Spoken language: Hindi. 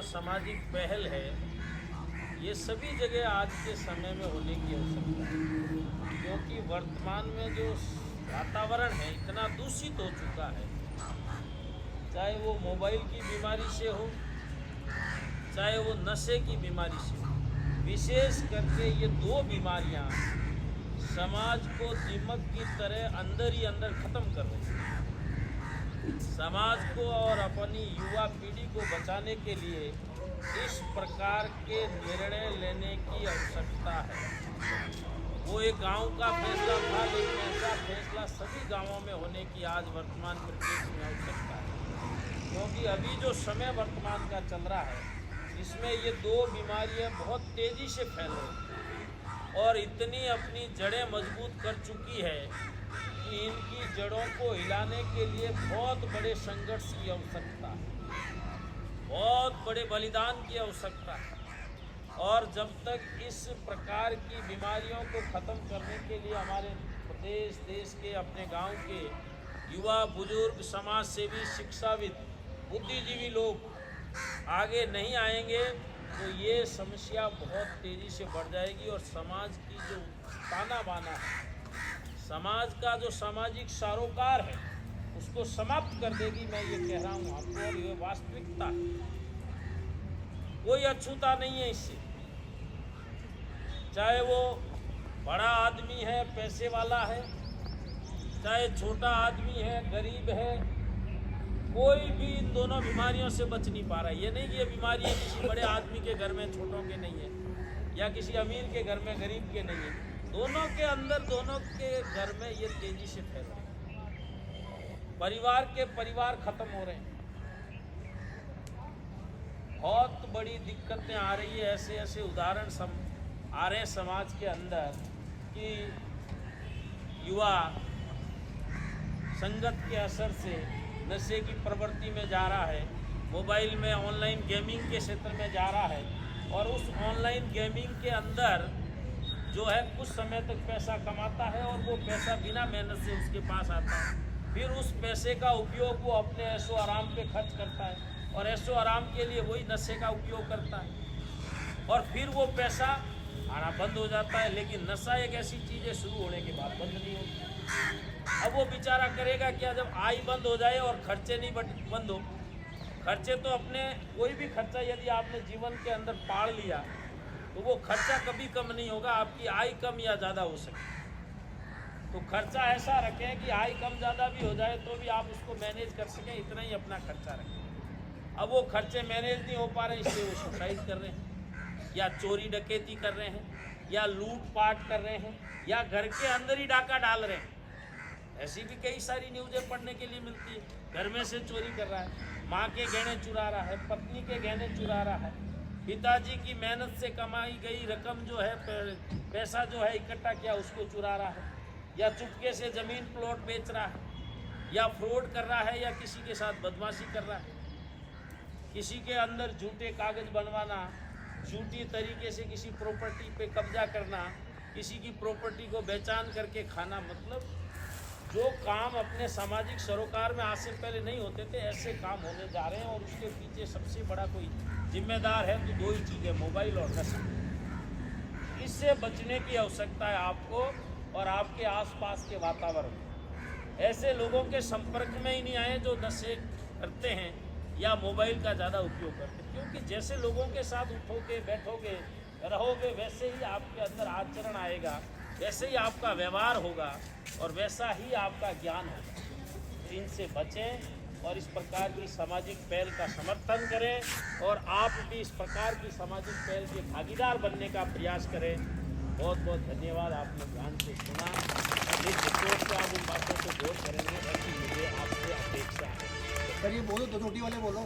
सामाजिक पहल है, ये सभी जगह आज के समय में होने की आवश्यकता है, क्योंकि वर्तमान में जो वातावरण है इतना दूषित हो चुका है, चाहे वो मोबाइल की बीमारी से हो, चाहे वो नशे की बीमारी से हो। विशेष करके ये दो बीमारियां समाज को दीमक की तरह अंदर ही अंदर ख़त्म कर रही है। समाज को और अपनी युवा पीढ़ी को बचाने के लिए इस प्रकार के निर्णय लेने की आवश्यकता है। वो एक गांव का फैसला था, लेकिन ऐसा फैसला सभी गांवों में होने की आज वर्तमान परिप्रेक्ष्य में आवश्यकता है, क्योंकि अभी जो समय वर्तमान का चल रहा है इसमें ये दो बीमारियां बहुत तेज़ी से फैल रही हैं और इतनी अपनी जड़ें मजबूत कर चुकी है कि इनकी जड़ों को हिलाने के लिए बहुत बड़े संघर्ष की आवश्यकता है, बहुत बड़े बलिदान की आवश्यकता है। और जब तक इस प्रकार की बीमारियों को ख़त्म करने के लिए हमारे प्रदेश देश के अपने गांव के युवा, बुजुर्ग, समाज सेवी, शिक्षाविद, बुद्धिजीवी लोग आगे नहीं आएंगे तो ये समस्या बहुत तेज़ी से बढ़ जाएगी और समाज की जो ताना बाना है, समाज का जो सामाजिक सरोकार है, उसको समाप्त कर देगी। मैं ये कह रहा हूँ आपको, और ये वास्तविकता है, कोई अछूता नहीं है इससे। चाहे वो बड़ा आदमी है, पैसे वाला है, चाहे छोटा आदमी है, गरीब है, कोई भी इन दोनों बीमारियों से बच नहीं पा रहा है। ये नहीं कि ये बीमारियाँ किसी बड़े आदमी के घर में छोटों के नहीं है, या किसी अमीर के घर में गरीब के नहीं है। दोनों के अंदर, दोनों के घर में ये तेजी से फैल रहा है। परिवार खत्म हो रहे हैं। बहुत बड़ी दिक्कतें आ रही है। ऐसे ऐसे उदाहरण आ रहे हैं समाज के अंदर कि युवा संगत के असर से नशे की प्रवृत्ति में जा रहा है, मोबाइल में ऑनलाइन गेमिंग के क्षेत्र में जा रहा है, और उस ऑनलाइन गेमिंग के अंदर जो है कुछ समय तक पैसा कमाता है और वो पैसा बिना मेहनत से उसके पास आता है। फिर उस पैसे का उपयोग वो अपने ऐशो आराम पे खर्च करता है और ऐशो आराम के लिए वही नशे का उपयोग करता है, और फिर वो पैसा आना बंद हो जाता है। लेकिन नशा एक ऐसी चीज़ है, शुरू होने के बाद बंद नहीं होती। अब वो बेचारा करेगा क्या जब आय बंद हो जाए और खर्चे नहीं बंद हो। खर्चे तो अपने कोई भी खर्चा यदि आपने जीवन के अंदर पाड़ लिया तो वो खर्चा कभी कम नहीं होगा, आपकी आय कम या ज़्यादा हो सके। तो खर्चा ऐसा रखें कि आय कम ज़्यादा भी हो जाए तो भी आप उसको मैनेज कर सकें, इतना ही अपना खर्चा रखें। अब वो खर्चे मैनेज नहीं हो पा रहे, इसलिए वो सुसाइड कर रहे हैं, या चोरी डकैती कर रहे हैं, या लूट पाट कर रहे हैं, या घर के अंदर ही डाका डाल रहे हैं। ऐसी भी कई सारी न्यूज़ें पढ़ने के लिए मिलती है। घर में से चोरी कर रहा है, माँ के गहने चुरा रहा है, पत्नी के गहने चुरा रहा है, पिताजी की मेहनत से कमाई गई रकम जो है, पैसा जो है इकट्ठा किया उसको चुरा रहा है, या चुपके से ज़मीन प्लॉट बेच रहा है, या फ्रॉड कर रहा है, या किसी के साथ बदमाशी कर रहा है। किसी के अंदर झूठे कागज़ बनवाना, झूठी तरीके से किसी प्रॉपर्टी पे कब्जा करना, किसी की प्रॉपर्टी को बेचान करके खाना। मतलब जो काम अपने सामाजिक सरोकार में आज से पहले नहीं होते थे, ऐसे काम होने जा रहे हैं। और उसके पीछे सबसे बड़ा कोई जिम्मेदार है तो दो ही चीज़ें, मोबाइल और नशा। इससे बचने की आवश्यकता है आपको और आपके आसपास के वातावरण। ऐसे लोगों के संपर्क में ही नहीं आए जो नशे करते हैं या मोबाइल का ज़्यादा उपयोग करते हैं, क्योंकि जैसे लोगों के साथ उठोगे, बैठोगे, रहोगे, वैसे ही आपके अंदर आचरण आएगा, वैसे ही आपका व्यवहार होगा और वैसा ही आपका ज्ञान होगा। इनसे बचें और इस प्रकार की सामाजिक पहल का समर्थन करें और आप भी इस प्रकार की सामाजिक पहल के भागीदार बनने का प्रयास करें। बहुत बहुत धन्यवाद, आपने ध्यान से सुना। इस रिपोर्ट से आप उन बातों को गौर करेंगे, ऐसी मुझे आपसे अपेक्षा है। सर ये बोलो, दो रोटी वाले बोलो।